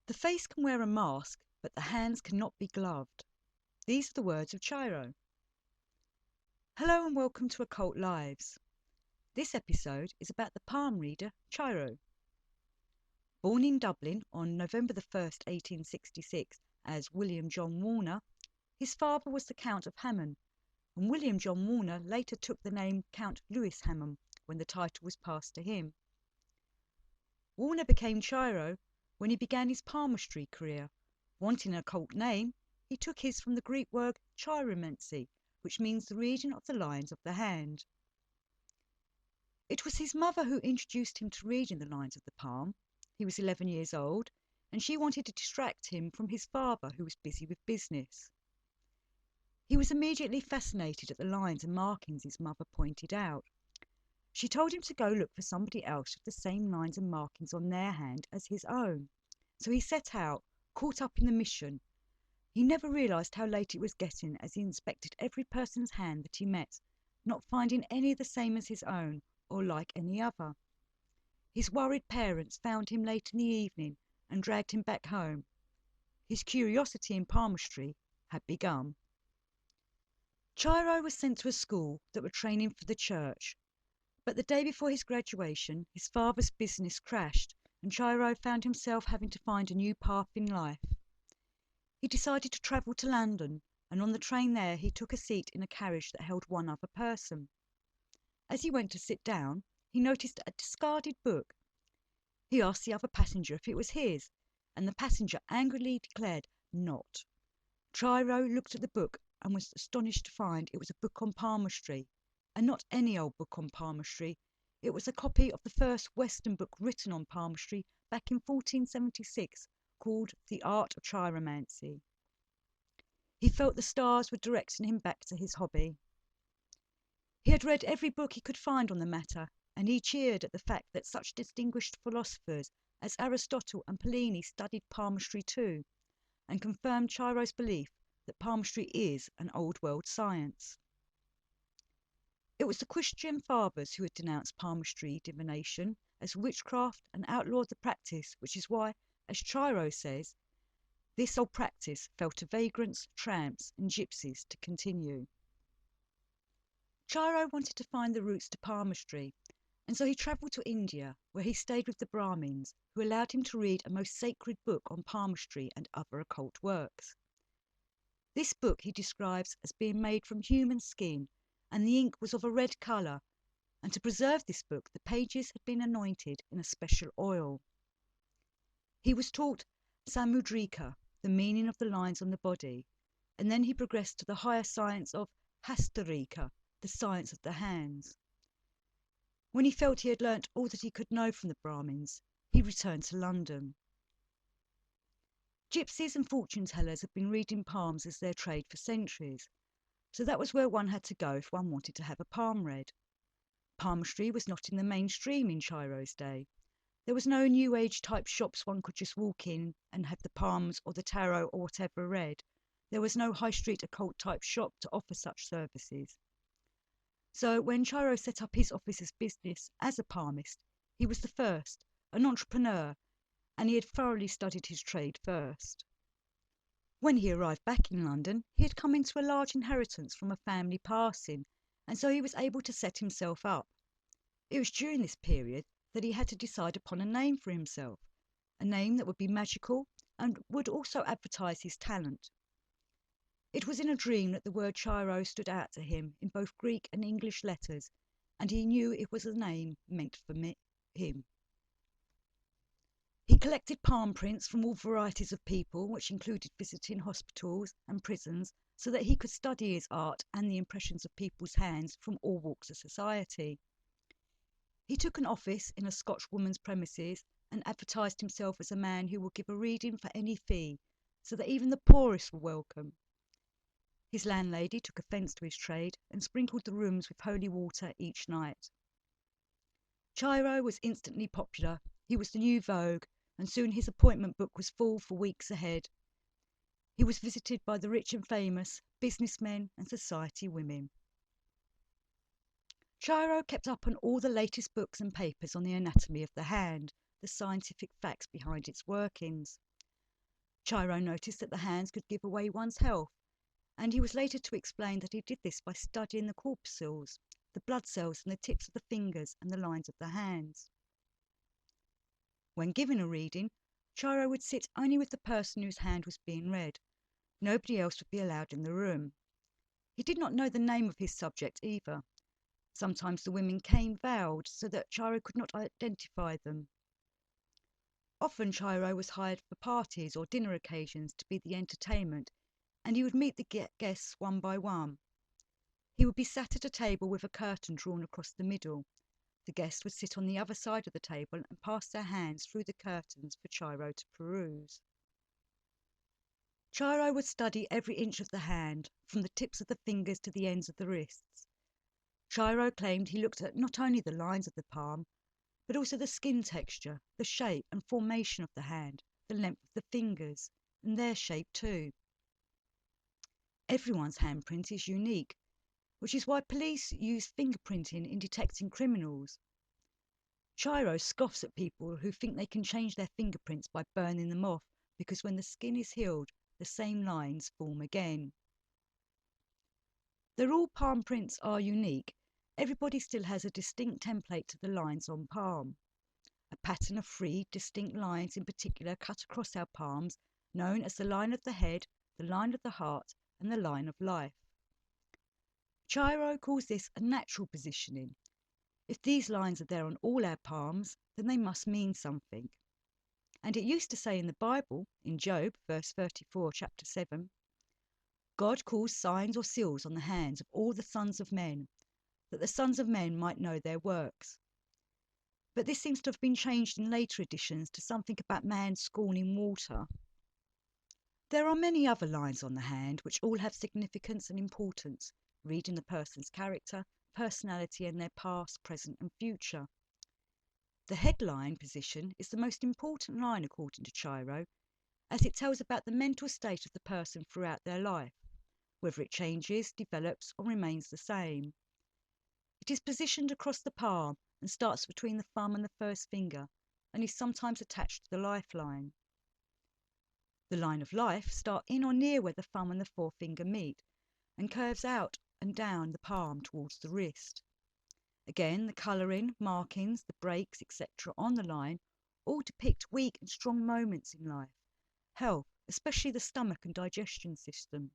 The face can wear a mask, but the hands cannot be gloved. These are the words of Cheire. Hello and welcome to Occult Lives. This episode is about the palm reader Cheire. Born in Dublin on November 1st, 1866 as William John Warner, his father was the Count of Hammond, and William John Warner later took the name Count Lewis Hammond when the title was passed to him. Warner became Cheire when he began his palmistry career. Wanting an occult name, he took his from the Greek word chiromancy, which means the reading of the lines of the hand. It was his mother who introduced him to reading the lines of the palm. He was 11 years old, and she wanted to distract him from his father, who was busy with business. He was immediately fascinated at the lines and markings his mother pointed out. She told him to go look for somebody else with the same lines and markings on their hand as his own. So he set out, caught up in the mission. He never realised how late it was getting as he inspected every person's hand that he met, not finding any the same as his own or like any other. His worried parents found him late in the evening and dragged him back home. His curiosity in palmistry had begun. Cheire was sent to a school that were training for the church. But the day before his graduation, his father's business crashed, and Cheire found himself having to find a new path in life. He decided to travel to London, and on the train there he took a seat in a carriage that held one other person. As he went to sit down, he noticed a discarded book. He asked the other passenger if it was his, and the passenger angrily declared not. Cheire looked at the book and was astonished to find it was a book on palmistry. And not any old book on palmistry. It was a copy of the first Western book written on palmistry back in 1476, called The Art of Chiromancy. He felt the stars were directing him back to his hobby. He had read every book he could find on the matter, and he cheered at the fact that such distinguished philosophers as Aristotle and Pliny studied palmistry too, and confirmed Cheire's belief that palmistry is an old world science. It was the Christian fathers who had denounced palmistry divination as witchcraft and outlawed the practice, which is why, as Cheire says, this old practice fell to vagrants, tramps and gypsies to continue. Cheire wanted to find the roots to palmistry, and so he travelled to India, where he stayed with the Brahmins, who allowed him to read a most sacred book on palmistry and other occult works. This book he describes as being made from human skin, and the ink was of a red colour, and to preserve this book the pages had been anointed in a special oil. He was taught samudrika, the meaning of the lines on the body, and then he progressed to the higher science of hastarika, the science of the hands. When he felt he had learnt all that he could know from the Brahmins, he returned to London. Gypsies and fortune-tellers had been reading palms as their trade for centuries, so that was where one had to go if one wanted to have a palm read. Palmistry was not in the mainstream in Cheiro's day. There was no New Age type shops one could just walk in and have the palms or the tarot or whatever read. There was no high street occult type shop to offer such services. So when Cheire set up his office's business as a palmist, he was the first, an entrepreneur, and he had thoroughly studied his trade first. When he arrived back in London, he had come into a large inheritance from a family passing, and so he was able to set himself up. It was during this period that he had to decide upon a name for himself, a name that would be magical and would also advertise his talent. It was in a dream that the word Cheire stood out to him in both Greek and English letters, and he knew it was a name meant for him. He collected palm prints from all varieties of people, which included visiting hospitals and prisons, so that he could study his art and the impressions of people's hands from all walks of society. He took an office in a Scotch woman's premises and advertised himself as a man who would give a reading for any fee, so that even the poorest were welcome. His landlady took offence to his trade and sprinkled the rooms with holy water each night. Cheire was instantly popular. He was the new vogue, and soon his appointment book was full for weeks ahead. He was visited by the rich and famous, businessmen and society women. Cheire kept up on all the latest books and papers on the anatomy of the hand, the scientific facts behind its workings. Cheire noticed that the hands could give away one's health, and he was later to explain that he did this by studying the corpuscles, the blood cells in the tips of the fingers and the lines of the hands. When giving a reading, Cheire would sit only with the person whose hand was being read. Nobody else would be allowed in the room. He did not know the name of his subject either. Sometimes the women came veiled so that Cheire could not identify them. Often Cheire was hired for parties or dinner occasions to be the entertainment, and he would meet the guests one by one. He would be sat at a table with a curtain drawn across the middle. The guests would sit on the other side of the table and pass their hands through the curtains for Cheire to peruse. Cheire would study every inch of the hand, from the tips of the fingers to the ends of the wrists. Cheire claimed he looked at not only the lines of the palm, but also the skin texture, the shape and formation of the hand, the length of the fingers, and their shape too. Everyone's handprint is unique, which is why police use fingerprinting in detecting criminals. Cheire scoffs at people who think they can change their fingerprints by burning them off, because when the skin is healed, the same lines form again. Though all palm prints are unique, everybody still has a distinct template to the lines on palm. A pattern of 3 distinct lines in particular cut across our palms, known as the line of the head, the line of the heart, and the line of life. Cheire calls this a natural positioning. If these lines are there on all our palms, then they must mean something. And it used to say in the Bible, in Job, verse 34, chapter 7, God calls signs or seals on the hands of all the sons of men, that the sons of men might know their works. But this seems to have been changed in later editions to something about man scorning water. There are many other lines on the hand which all have significance and importance, reading the person's character, personality, and their past, present, and future. The headline position is the most important line according to Cheire, as it tells about the mental state of the person throughout their life, whether it changes, develops, or remains the same. It is positioned across the palm and starts between the thumb and the first finger, and is sometimes attached to the lifeline. The line of life starts in or near where the thumb and the forefinger meet, and curves out and down the palm towards the wrist. Again, the colouring, markings, the breaks, etc. on the line all depict weak and strong moments in life, health, especially the stomach and digestion system.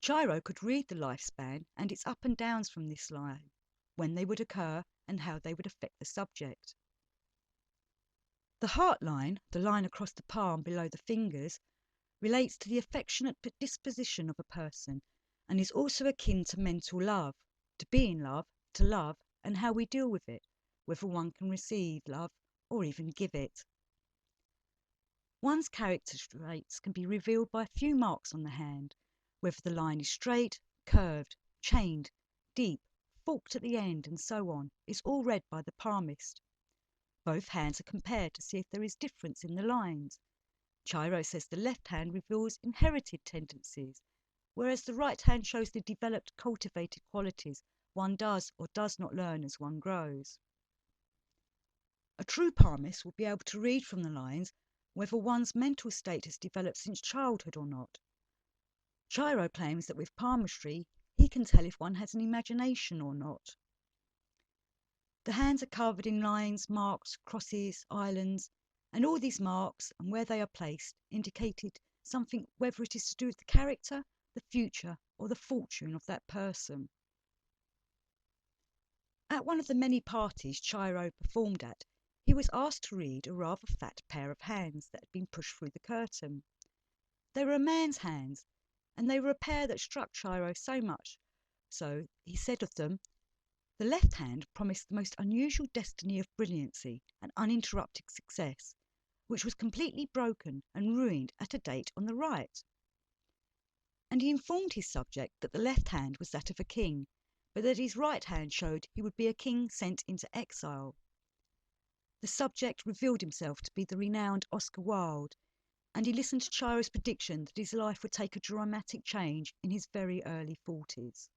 Cheire could read the lifespan and its up and downs from this line, when they would occur and how they would affect the subject. The heart line, the line across the palm below the fingers, relates to the affectionate disposition of a person and is also akin to mental love, to be in love, to love, and how we deal with it, whether one can receive love or even give it. One's character traits can be revealed by a few marks on the hand, whether the line is straight, curved, chained, deep, forked at the end, and so on, is all read by the palmist. Both hands are compared to see if there is difference in the lines. Cheire says the left hand reveals inherited tendencies, whereas the right hand shows the developed, cultivated qualities one does or does not learn as one grows. A true palmist will be able to read from the lines whether one's mental state has developed since childhood or not. Cheire claims that with palmistry, he can tell if one has an imagination or not. The hands are covered in lines, marks, crosses, islands, and all these marks and where they are placed indicated something, whether it is to do with the character, the future, or the fortune of that person. At one of the many parties Cheire performed at, he was asked to read a rather fat pair of hands that had been pushed through the curtain. They were a man's hands, and they were a pair that struck Cheire so much so he said of them, "The left hand promised the most unusual destiny of brilliancy and uninterrupted success, which was completely broken and ruined at a date on the right." And he informed his subject that the left hand was that of a king, but that his right hand showed he would be a king sent into exile. The subject revealed himself to be the renowned Oscar Wilde, and he listened to Cheire's prediction that his life would take a dramatic change in his very early 40s.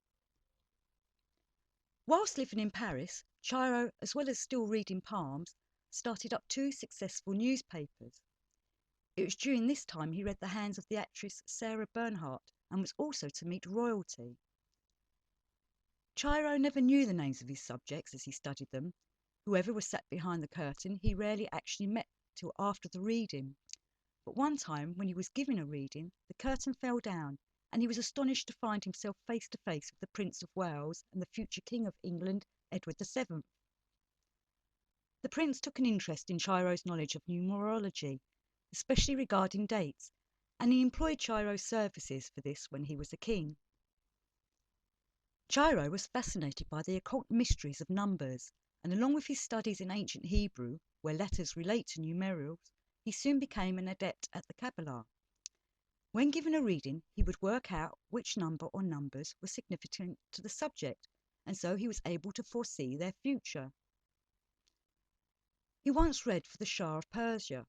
Whilst living in Paris, Cheire, as well as still reading palms, started up 2 successful newspapers. It was during this time he read the hands of the actress Sarah Bernhardt and was also to meet royalty. Cheire never knew the names of his subjects as he studied them. Whoever was sat behind the curtain he rarely actually met till after the reading. But one time, when he was giving a reading, the curtain fell down, and he was astonished to find himself face to face with the Prince of Wales and the future King of England, Edward VII. The Prince took an interest in Cheiro's knowledge of numerology, especially regarding dates, and he employed Cheiro's services for this when he was a king. Cheire was fascinated by the occult mysteries of numbers, and along with his studies in ancient Hebrew, where letters relate to numerals, he soon became an adept at the Kabbalah. When given a reading, he would work out which number or numbers were significant to the subject, and so he was able to foresee their future. He once read for the Shah of Persia,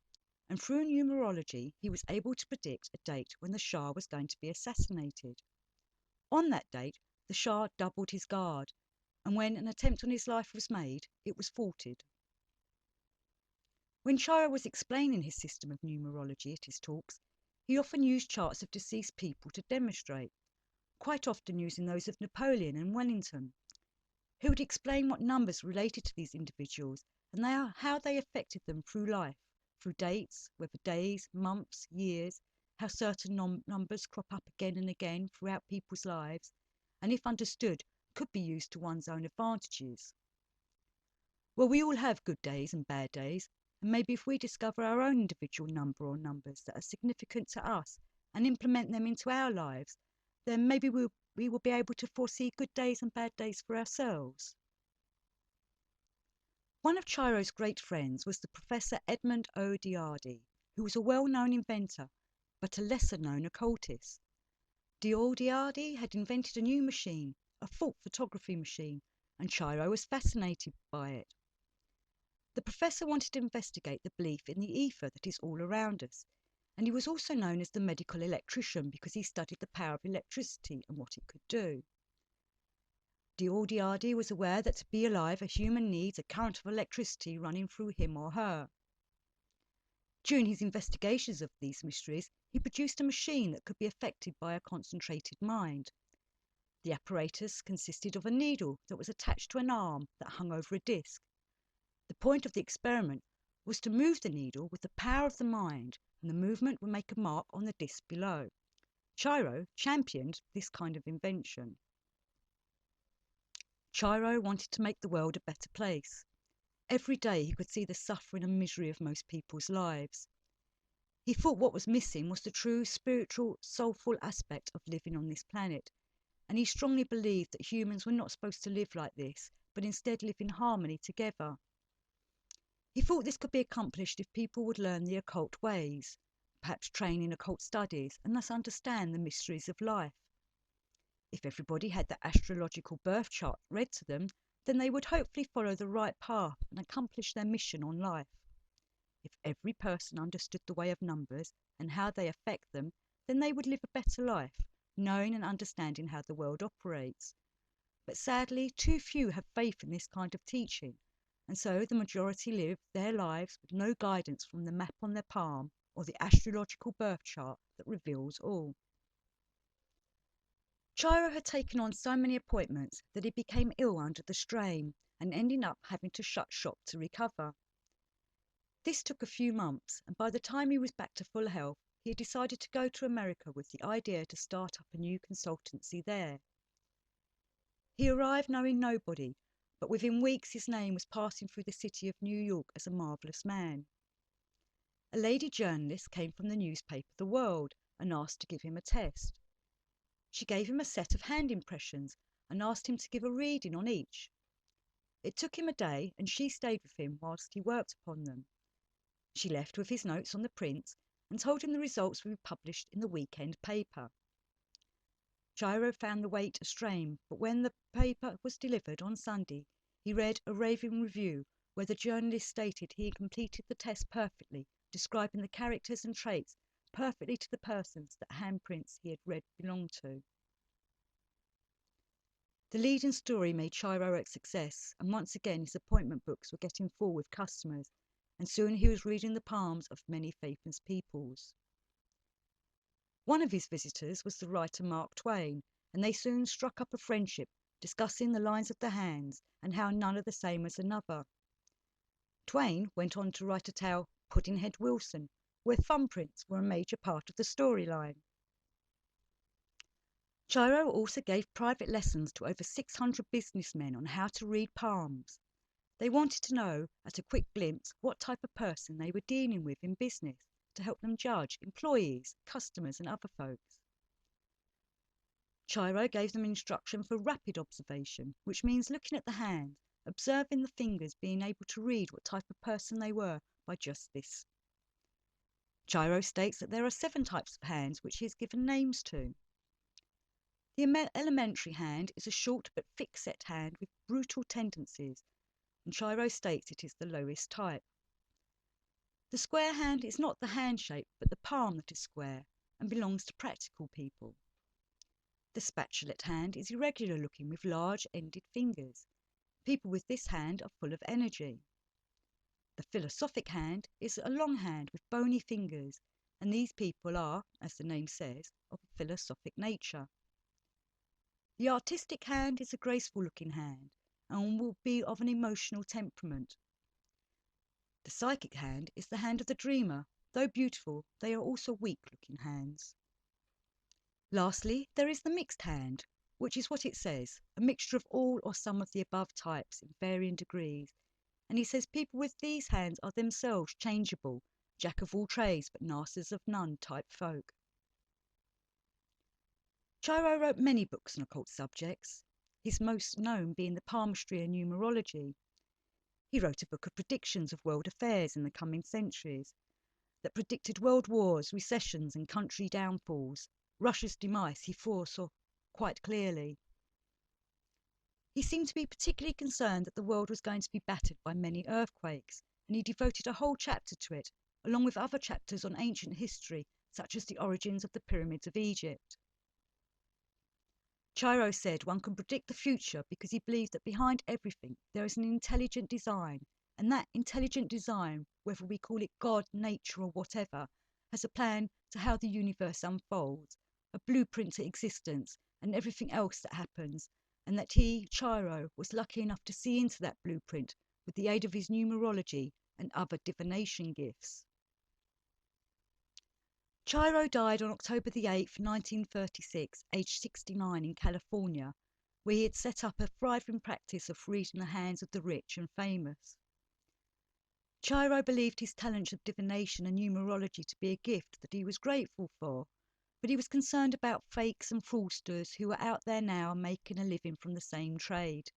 and through numerology he was able to predict a date when the Shah was going to be assassinated. On that date, the Shah doubled his guard, and when an attempt on his life was made, it was thwarted. When Cheire was explaining his system of numerology at his talks, he often used charts of deceased people to demonstrate, quite often using those of Napoleon and Wellington. He would explain what numbers related to these individuals and how they affected them through life, through dates, whether days, months, years, how certain numbers crop up again and again throughout people's lives, and if understood, could be used to one's own advantages. Well, we all have good days and bad days, and maybe if we discover our own individual number or numbers that are significant to us and implement them into our lives, then maybe we will be able to foresee good days and bad days for ourselves. One of Cheiro's great friends was the Professor Edmund O'Diardi, who was a well-known inventor, but a lesser-known occultist. O'Diardi had invented a new machine, a thought photography machine, and Cheire was fascinated by it. The professor wanted to investigate the belief in the ether that is all around us, and he was also known as the medical electrician because he studied the power of electricity and what it could do. O'Diardi was aware that to be alive a human needs a current of electricity running through him or her. During his investigations of these mysteries, he produced a machine that could be affected by a concentrated mind. The apparatus consisted of a needle that was attached to an arm that hung over a disc. The point of the experiment was to move the needle with the power of the mind, and the movement would make a mark on the disc below. Cheire championed this kind of invention. Cheire wanted to make the world a better place. Every day he could see the suffering and misery of most people's lives. He thought what was missing was the true spiritual, soulful aspect of living on this planet, and he strongly believed that humans were not supposed to live like this, but instead live in harmony together. He thought this could be accomplished if people would learn the occult ways, perhaps train in occult studies, and thus understand the mysteries of life. If everybody had the astrological birth chart read to them, then they would hopefully follow the right path and accomplish their mission on life. If every person understood the way of numbers and how they affect them, then they would live a better life, knowing and understanding how the world operates. But sadly, too few have faith in this kind of teaching, and so the majority live their lives with no guidance from the map on their palm or the astrological birth chart that reveals all. Cheire had taken on so many appointments that he became ill under the strain and ended up having to shut shop to recover. This took a few months, and by the time he was back to full health, he had decided to go to America with the idea to start up a new consultancy there. He arrived knowing nobody, but within weeks his name was passing through the city of New York as a marvellous man. A lady journalist came from the newspaper The World and asked to give him a test. She gave him a set of hand impressions and asked him to give a reading on each. It took him a day, and she stayed with him whilst he worked upon them. She left with his notes on the prints and told him the results would be published in the weekend paper. Cheire found the wait a strain, but when the paper was delivered on Sunday, he read a raving review where the journalist stated he had completed the test perfectly, describing the characters and traits perfectly to the persons that handprints he had read belonged to. The leading story made Cheire a success, and once again his appointment books were getting full with customers, and soon he was reading the palms of many famous peoples. One of his visitors was the writer Mark Twain, and they soon struck up a friendship, discussing the lines of the hands and how none are the same as another. Twain went on to write a tale, Puddinghead Wilson, where thumbprints were a major part of the storyline. Cheire also gave private lessons to over 600 businessmen on how to read palms. They wanted to know, at a quick glimpse, what type of person they were dealing with in business to help them judge employees, customers, and other folks. Cheire gave them instruction for rapid observation, which means looking at the hand, observing the fingers, being able to read what type of person they were by just this. Cheire states that there are 7 types of hands which he has given names to. The elementary hand is a short but thick-set hand with brutal tendencies, and Cheire states it is the lowest type. The square hand is not the hand shape but the palm that is square and belongs to practical people. The spatulate hand is irregular looking with large ended fingers. People with this hand are full of energy. The philosophic hand is a long hand with bony fingers, and these people are, as the name says, of a philosophic nature. The artistic hand is a graceful looking hand and will be of an emotional temperament. The psychic hand is the hand of the dreamer. Though beautiful, they are also weak looking hands. Lastly, there is the mixed hand, which is what it says, a mixture of all or some of the above types in varying degrees. And he says people with these hands are themselves changeable, jack of all trades but masters of none type folk. Cheire wrote many books on occult subjects, his most known being the PALMISTRY and NUMEROLOGY. He wrote a book of predictions of world affairs in the coming centuries that predicted world wars, recessions and country downfalls. Russia's demise he foresaw quite clearly. He seemed to be particularly concerned that the world was going to be battered by many earthquakes, and he devoted a whole chapter to it, along with other chapters on ancient history, such as the origins of the pyramids of Egypt. Cheire said one can predict the future because he believed that behind everything there is an intelligent design, and that intelligent design, whether we call it God, nature, or whatever, has a plan to how the universe unfolds, a blueprint to existence and everything else that happens, and that he, Cheire, was lucky enough to see into that blueprint with the aid of his numerology and other divination gifts. Cheire died on October the 8th, 1936, aged 69 in California, where he had set up a thriving practice of reading the hands of the rich and famous. Cheire believed his talent of divination and numerology to be a gift that he was grateful for, but he was concerned about fakes and fraudsters who were out there now making a living from the same trade.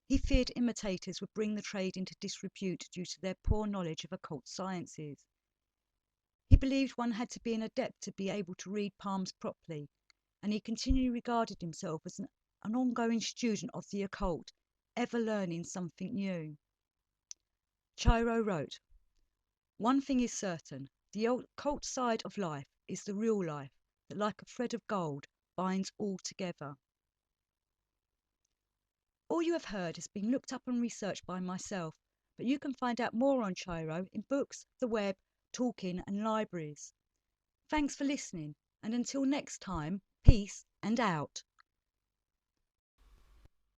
He feared imitators would bring the trade into disrepute due to their poor knowledge of occult sciences. He believed one had to be an adept to be able to read palms properly, and he continually regarded himself as an ongoing student of the occult, ever learning something new. Cheire wrote, "One thing is certain, the occult side of life is the real life that, like a thread of gold, binds all together." All you have heard has been looked up and researched by myself, but you can find out more on Cheire in books, the web, talking and libraries. Thanks for listening, and until next time, peace and out.